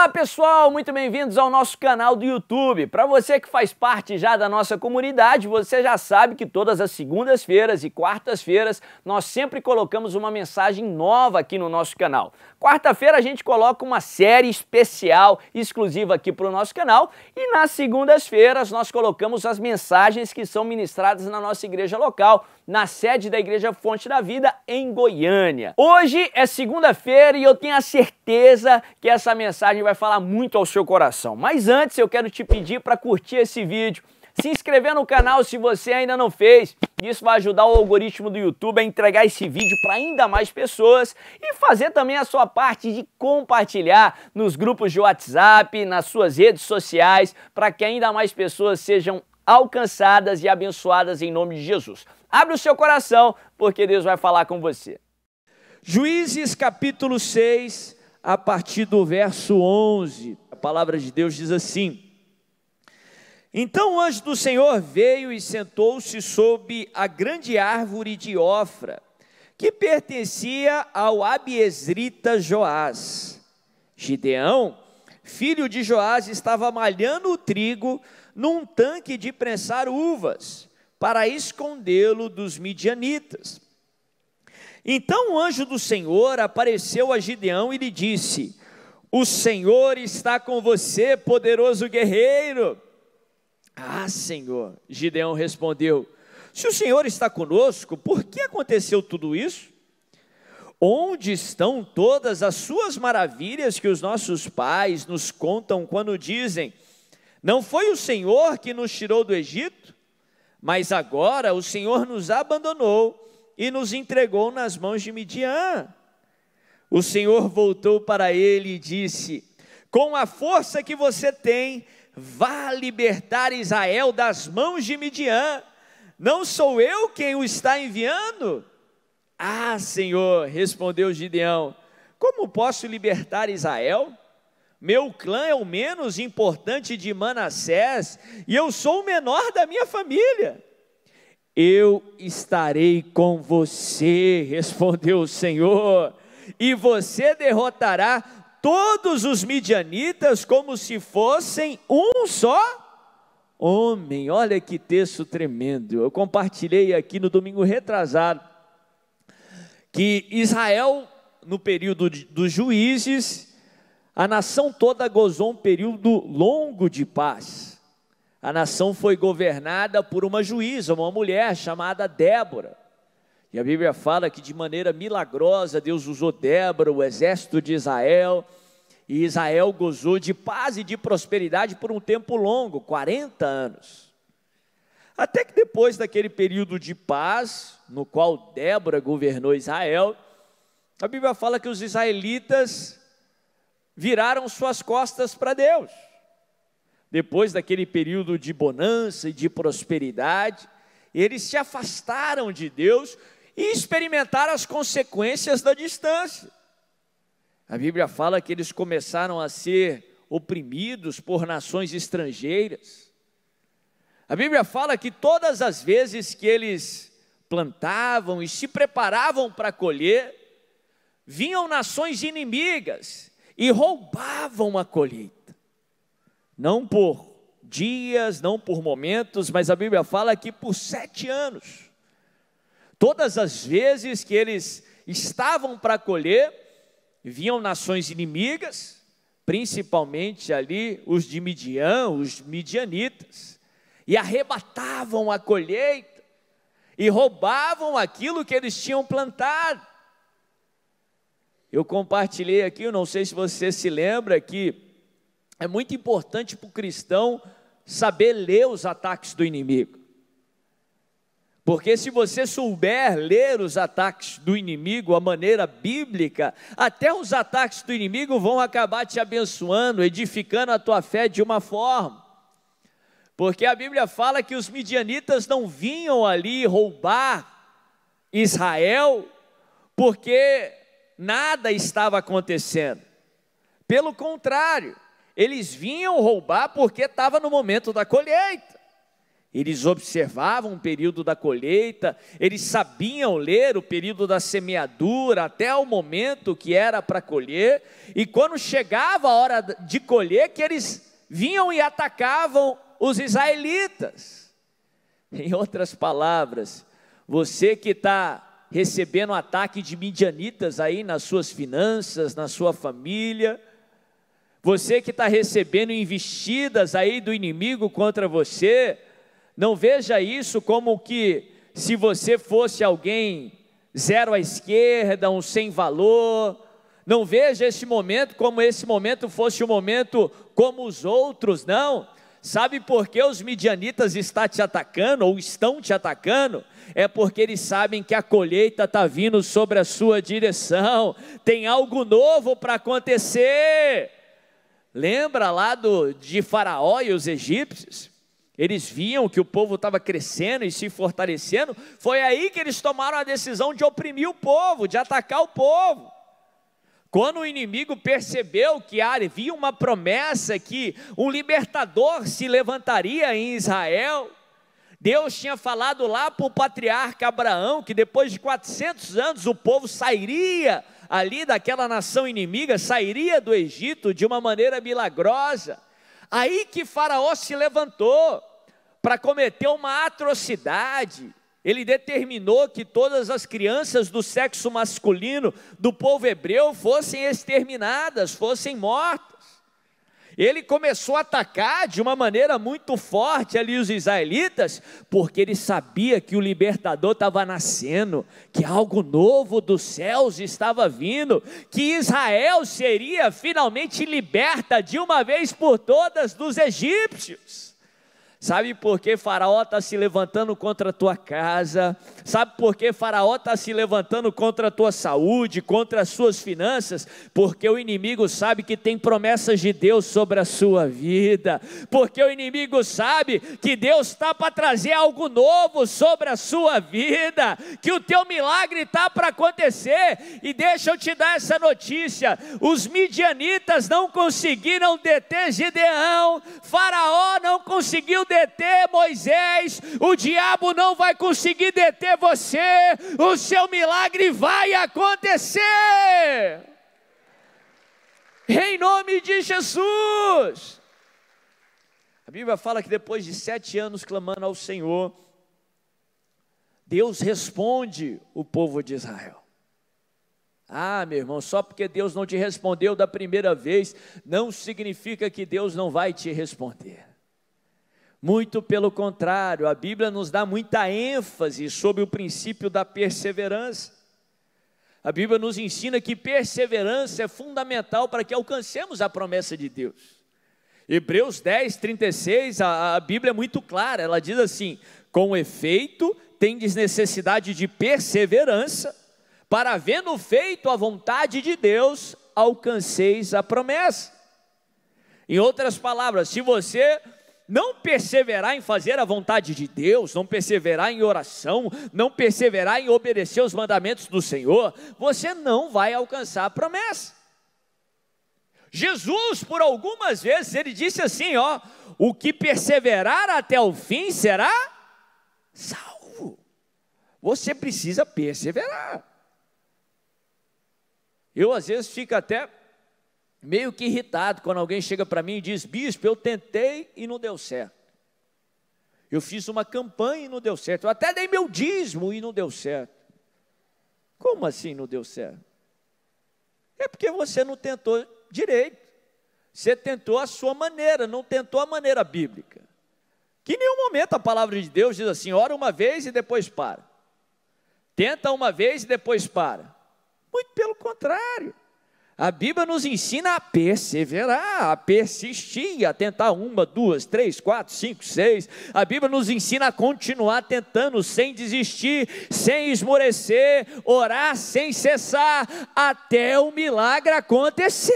Olá pessoal, muito bem-vindos ao nosso canal do YouTube. Para você que faz parte já da nossa comunidade, você já sabe que todas as segundas-feiras e quartas-feiras nós sempre colocamos uma mensagem nova aqui no nosso canal. Quarta-feira a gente coloca uma série especial, exclusiva aqui para o nosso canal, e nas segundas-feiras nós colocamos as mensagens que são ministradas na nossa igreja local, na sede da Igreja Fonte da Vida, em Goiânia. Hoje é segunda-feira e eu tenho a certeza que essa mensagem vai falar muito ao seu coração. Mas antes eu quero te pedir para curtir esse vídeo, se inscrever no canal se você ainda não fez. Isso vai ajudar o algoritmo do YouTube a entregar esse vídeo para ainda mais pessoas e fazer também a sua parte de compartilhar nos grupos de WhatsApp, nas suas redes sociais, para que ainda mais pessoas sejam alcançadas e abençoadas em nome de Jesus. Abre o seu coração, porque Deus vai falar com você. Juízes capítulo 6, a partir do verso 11, a palavra de Deus diz assim: Então o anjo do Senhor veio e sentou-se sob a grande árvore de Ofra, que pertencia ao abiezrita Joás. Gideão, filho de Joás, estava malhando o trigo num tanque de prensar uvas, para escondê-lo dos midianitas. Então o anjo do Senhor apareceu a Gideão e lhe disse: O Senhor está com você, poderoso guerreiro. Ah, Senhor, Gideão respondeu: Se o Senhor está conosco, por que aconteceu tudo isso? Onde estão todas as suas maravilhas que os nossos pais nos contam quando dizem: Não foi o Senhor que nos tirou do Egito? Mas agora o Senhor nos abandonou e nos entregou nas mãos de Midian. O Senhor voltou para ele e disse: Com a força que você tem, vá libertar Israel das mãos de Midian. Não sou eu quem o está enviando? Ah, Senhor, respondeu Gideão, como posso libertar Israel? Meu clã é o menos importante de Manassés e eu sou o menor da minha família. Eu estarei com você, respondeu o Senhor, e você derrotará todos os midianitas como se fossem um só homem. Olha que texto tremendo. Eu compartilhei aqui no domingo retrasado que Israel, no período dos juízes, a nação toda gozou um período longo de paz. A nação foi governada por uma juíza, uma mulher chamada Débora. E a Bíblia fala que de maneira milagrosa Deus usou Débora, o exército de Israel, e Israel gozou de paz e de prosperidade por um tempo longo, 40 anos. Até que depois daquele período de paz, no qual Débora governou Israel, a Bíblia fala que os israelitas viraram suas costas para Deus. Depois daquele período de bonança e de prosperidade, eles se afastaram de Deus e experimentaram as consequências da distância. A Bíblia fala que eles começaram a ser oprimidos por nações estrangeiras. A Bíblia fala que todas as vezes que eles plantavam e se preparavam para colher, vinham nações inimigas e roubavam a colheita. Não por dias, não por momentos, mas a Bíblia fala que por 7 anos. Todas as vezes que eles estavam para colher, vinham nações inimigas, principalmente ali os de Midian, os midianitas, e arrebatavam a colheita, e roubavam aquilo que eles tinham plantado. Eu compartilhei aqui, eu não sei se você se lembra, que é muito importante para o cristão saber ler os ataques do inimigo. Porque se você souber ler os ataques do inimigo, a maneira bíblica, até os ataques do inimigo vão acabar te abençoando, edificando a tua fé de uma forma. Porque a Bíblia fala que os midianitas não vinham ali roubar Israel, porque nada estava acontecendo. Pelo contrário, eles vinham roubar porque estava no momento da colheita. Eles observavam o período da colheita, eles sabiam ler o período da semeadura, até o momento que era para colher, e quando chegava a hora de colher, que eles vinham e atacavam os israelitas. Em outras palavras, você que está recebendo ataque de midianitas aí nas suas finanças, na sua família, você que está recebendo investidas aí do inimigo contra você, não veja isso como que se você fosse alguém zero à esquerda, um sem valor. Não veja esse momento como esse momento fosse um momento como os outros, não. Sabe por que os midianitas estão te atacando ou estão te atacando? É porque eles sabem que a colheita está vindo sobre a sua direção. Tem algo novo para acontecer. Lembra lá de Faraó e os egípcios? Eles viam que o povo estava crescendo e se fortalecendo. Foi aí que eles tomaram a decisão de oprimir o povo, de atacar o povo. Quando o inimigo percebeu que havia uma promessa que um libertador se levantaria em Israel, Deus tinha falado lá para o patriarca Abraão que depois de 400 anos o povo sairia ali daquela nação inimiga, sairia do Egito de uma maneira milagrosa. Aí que Faraó se levantou para cometer uma atrocidade. Ele determinou que todas as crianças do sexo masculino do povo hebreu fossem exterminadas, fossem mortas. Ele começou a atacar de uma maneira muito forte ali os israelitas, porque ele sabia que o libertador estava nascendo, que algo novo dos céus estava vindo, que Israel seria finalmente liberta de uma vez por todas dos egípcios. Sabe por que Faraó está se levantando contra a tua casa? Sabe por que Faraó está se levantando contra a tua saúde, contra as suas finanças? Porque o inimigo sabe que tem promessas de Deus sobre a sua vida. Porque o inimigo sabe que Deus está para trazer algo novo sobre a sua vida. Que o teu milagre está para acontecer. E deixa eu te dar essa notícia. Os midianitas não conseguiram deter Gideão. Faraó não conseguiu deter Moisés, o diabo não vai conseguir deter você, o seu milagre vai acontecer, em nome de Jesus. A Bíblia fala que depois de 7 anos clamando ao Senhor, Deus responde o povo de Israel. Ah, meu irmão, só porque Deus não te respondeu da primeira vez, não significa que Deus não vai te responder. Muito pelo contrário, a Bíblia nos dá muita ênfase sobre o princípio da perseverança. A Bíblia nos ensina que perseverança é fundamental para que alcancemos a promessa de Deus. Hebreus 10, 36, a Bíblia é muito clara, ela diz assim: com efeito, tendes necessidade de perseverança, para havendo feito a vontade de Deus, alcanceis a promessa. Em outras palavras, se você não perseverar em fazer a vontade de Deus, não perseverar em oração, não perseverar em obedecer os mandamentos do Senhor, você não vai alcançar a promessa. Jesus, por algumas vezes, ele disse assim, ó: o que perseverar até o fim será salvo. Você precisa perseverar. Eu às vezes fico até meio que irritado quando alguém chega para mim e diz: bispo, eu tentei e não deu certo. Eu fiz uma campanha e não deu certo. Eu até dei meu dízimo e não deu certo. Como assim não deu certo? É porque você não tentou direito. Você tentou a sua maneira, não tentou a maneira bíblica. Que em nenhum momento a palavra de Deus diz assim: ora uma vez e depois para. Tenta uma vez e depois para. Muito pelo contrário. A Bíblia nos ensina a perseverar, a persistir, a tentar 1, 2, 3, 4, 5, 6. A Bíblia nos ensina a continuar tentando, sem desistir, sem esmorecer, orar sem cessar, até o milagre acontecer.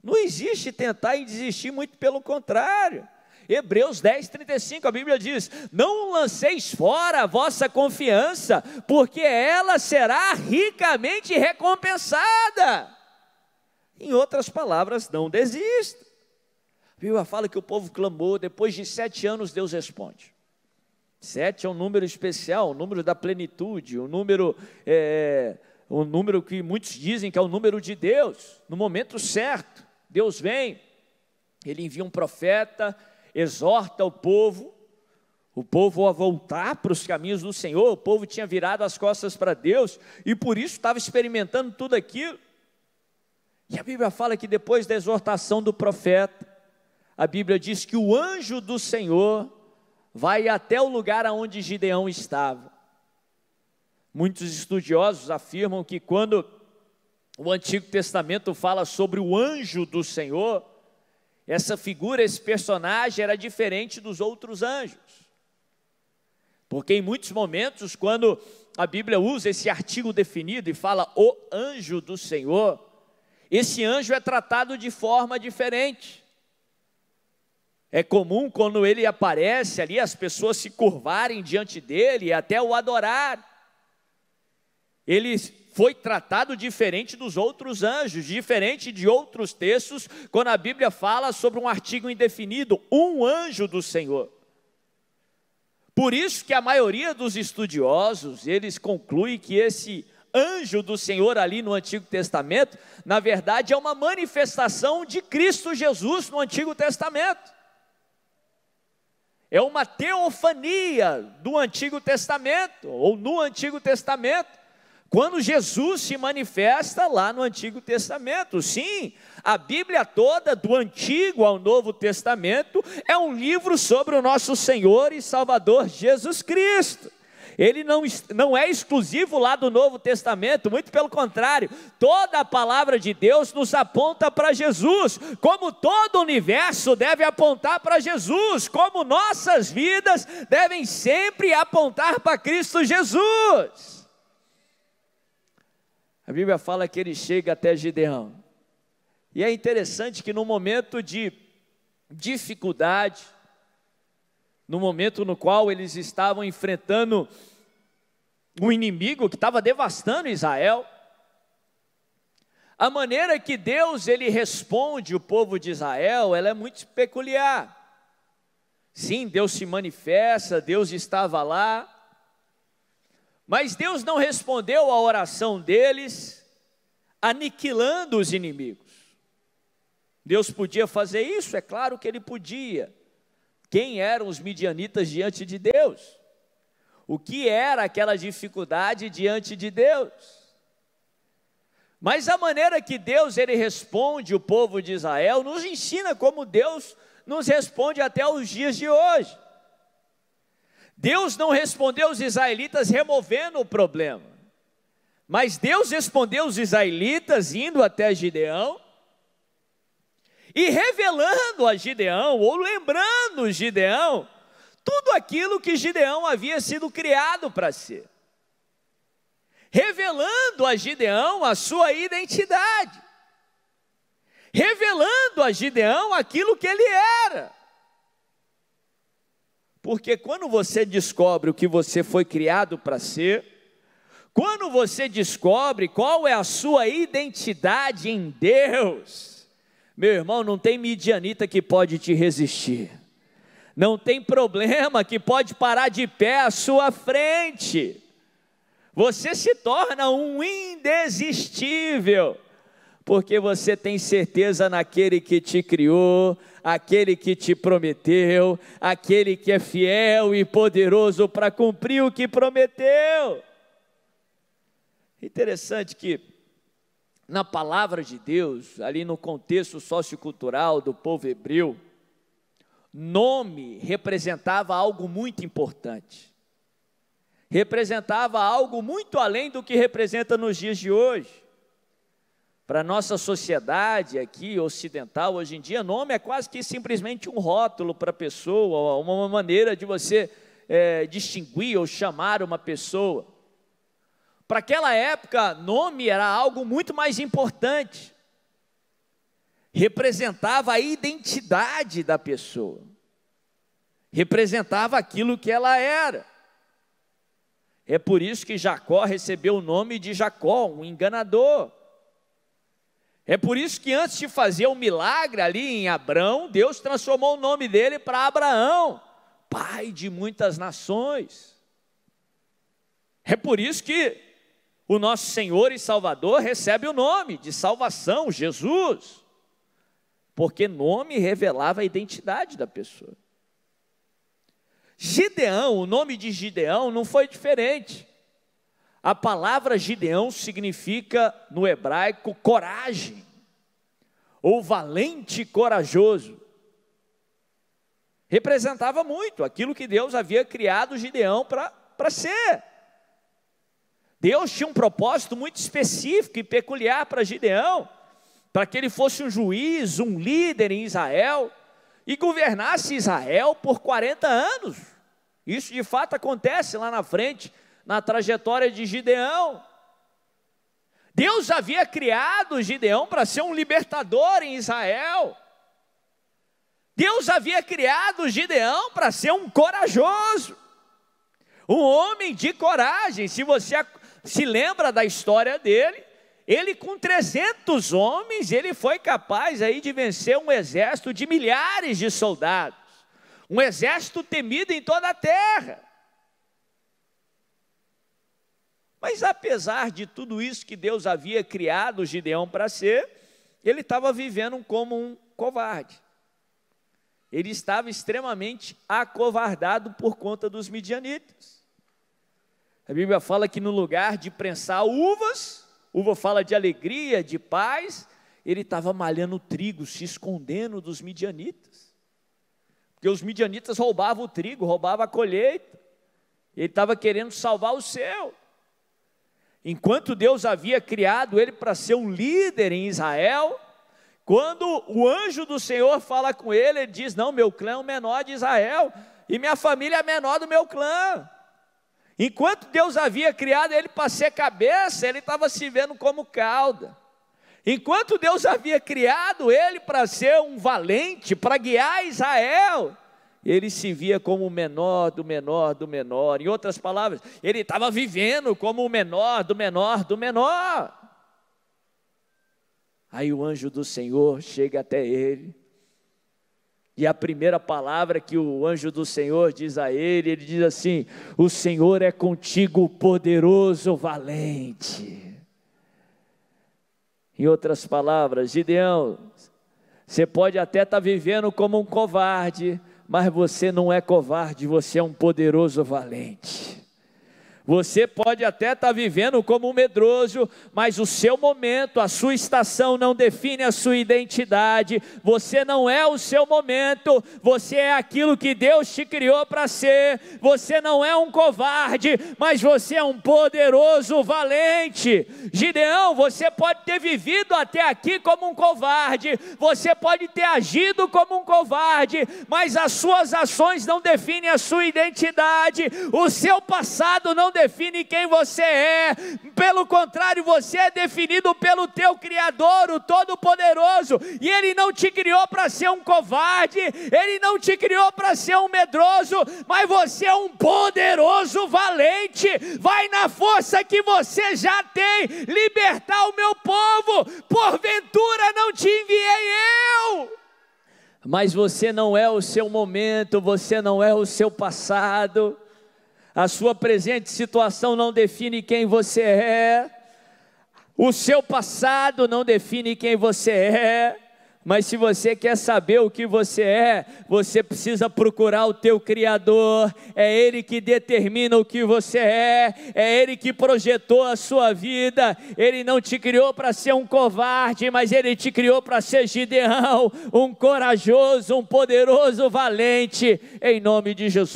Não existe tentar e desistir, muito pelo contrário. Hebreus 10, 35, a Bíblia diz: não lanceis fora a vossa confiança, porque ela será ricamente recompensada. Em outras palavras, não desista. Bíblia fala que o povo clamou, depois de 7 anos Deus responde. 7 é um número especial, o número da plenitude, um número que muitos dizem que é o número de Deus. No momento certo, Deus vem, Ele envia um profeta, exorta o povo a voltar para os caminhos do Senhor. O povo tinha virado as costas para Deus, e por isso estava experimentando tudo aquilo. E a Bíblia fala que depois da exortação do profeta, a Bíblia diz que o anjo do Senhor vai até o lugar onde Gideão estava. Muitos estudiosos afirmam que quando o Antigo Testamento fala sobre o anjo do Senhor, essa figura, esse personagem era diferente dos outros anjos. Porque em muitos momentos, quando a Bíblia usa esse artigo definido e fala o anjo do Senhor, esse anjo é tratado de forma diferente. É comum quando ele aparece ali, as pessoas se curvarem diante dele e até o adorar. Ele foi tratado diferente dos outros anjos, diferente de outros textos, quando a Bíblia fala sobre um artigo indefinido, um anjo do Senhor. Por isso que a maioria dos estudiosos, eles concluem que esse anjo do Senhor ali no Antigo Testamento, na verdade é uma manifestação de Cristo Jesus no Antigo Testamento. É uma teofania do Antigo Testamento, ou no Antigo Testamento, quando Jesus se manifesta lá no Antigo Testamento. Sim, a Bíblia toda, do Antigo ao Novo Testamento, é um livro sobre o nosso Senhor e Salvador Jesus Cristo. Ele não é exclusivo lá do Novo Testamento, muito pelo contrário, toda a palavra de Deus nos aponta para Jesus, como todo o universo deve apontar para Jesus, como nossas vidas devem sempre apontar para Cristo Jesus. A Bíblia fala que ele chega até Gideão, e é interessante que no momento de dificuldade, no momento no qual eles estavam enfrentando um inimigo que estava devastando Israel, a maneira que Deus ele responde o povo de Israel, ela é muito peculiar. Sim, Deus se manifesta, Deus estava lá, mas Deus não respondeu à oração deles, aniquilando os inimigos. Deus podia fazer isso? É claro que Ele podia. Quem eram os midianitas diante de Deus? O que era aquela dificuldade diante de Deus? Mas a maneira que Deus ele responde o povo de Israel, nos ensina como Deus nos responde até os dias de hoje. Deus não respondeu os israelitas removendo o problema, mas Deus respondeu os israelitas indo até Gideão, e revelando a Gideão, ou lembrando Gideão, tudo aquilo que Gideão havia sido criado para ser. Revelando a Gideão a sua identidade. Revelando a Gideão aquilo que ele era. Porque quando você descobre o que você foi criado para ser, quando você descobre qual é a sua identidade em Deus, meu irmão, não tem midianita que pode te resistir. Não tem problema que pode parar de pé à sua frente. Você se torna um indesistível, porque você tem certeza naquele que te criou, aquele que te prometeu, aquele que é fiel e poderoso para cumprir o que prometeu. Interessante que na palavra de Deus, ali no contexto sociocultural do povo hebreu, nome representava algo muito importante. Representava algo muito além do que representa nos dias de hoje. Para a nossa sociedade aqui ocidental, hoje em dia, nome é quase que simplesmente um rótulo para a pessoa, uma maneira de você distinguir ou chamar uma pessoa. Para aquela época, nome era algo muito mais importante. Representava a identidade da pessoa. Representava aquilo que ela era. É por isso que Jacó recebeu o nome de Jacó, um enganador. É por isso que antes de fazer o milagre ali em Abrão, Deus transformou o nome dele para Abraão, pai de muitas nações. É por isso que o nosso Senhor e Salvador recebe o nome de salvação, Jesus, porque nome revelava a identidade da pessoa. Gideão, o nome de Gideão não foi diferente. A palavra Gideão significa, no hebraico, coragem, ou valente corajoso. Representava muito aquilo que Deus havia criado Gideão para ser. Deus tinha um propósito muito específico e peculiar para Gideão, para que ele fosse um juiz, um líder em Israel, e governasse Israel por 40 anos. Isso de fato acontece lá na frente, na trajetória de Gideão. Deus havia criado Gideão para ser um libertador em Israel. Deus havia criado Gideão para ser um corajoso, um homem de coragem. Se você se lembra da história dele, ele com 300 homens, ele foi capaz aí de vencer um exército de milhares de soldados, um exército temido em toda a terra. Mas apesar de tudo isso que Deus havia criado Gideão para ser, ele estava vivendo como um covarde. Ele estava extremamente acovardado por conta dos midianitas. A Bíblia fala que no lugar de prensar uvas, uva fala de alegria, de paz, ele estava malhando trigo, se escondendo dos midianitas. Porque os midianitas roubavam o trigo, roubavam a colheita. Ele estava querendo salvar o seu. Enquanto Deus havia criado ele para ser um líder em Israel, quando o anjo do Senhor fala com ele, ele diz: não, meu clã é o menor de Israel, e minha família é a menor do meu clã. Enquanto Deus havia criado ele para ser cabeça, ele estava se vendo como cauda. Enquanto Deus havia criado ele para ser um valente, para guiar Israel, ele se via como o menor do menor do menor. Em outras palavras, ele estava vivendo como o menor do menor do menor. Aí o anjo do Senhor chega até ele, e a primeira palavra que o anjo do Senhor diz a ele diz assim: o Senhor é contigo, poderoso, valente. Em outras palavras, Gideão, você pode até estar vivendo como um covarde, mas você não é covarde, você é um poderoso valente. Você pode até estar vivendo como um medroso, mas o seu momento, a sua estação não define a sua identidade. Você não é o seu momento, você é aquilo que Deus te criou para ser. Você não é um covarde, mas você é um poderoso valente. Gideão, você pode ter vivido até aqui como um covarde, você pode ter agido como um covarde, mas as suas ações não definem a sua identidade. O seu passado não define quem você é. Pelo contrário, você é definido pelo teu Criador, o Todo-Poderoso, e Ele não te criou para ser um covarde, Ele não te criou para ser um medroso, mas você é um poderoso valente. Vai na força que você já tem, libertar o meu povo. Porventura não te enviei eu. Mas você não é o seu momento, você não é o seu passado. A sua presente situação não define quem você é, o seu passado não define quem você é, mas se você quer saber o que você é, você precisa procurar o teu Criador. É Ele que determina o que você é Ele que projetou a sua vida. Ele não te criou para ser um covarde, mas Ele te criou para ser Gideão, um corajoso, um poderoso valente, em nome de Jesus.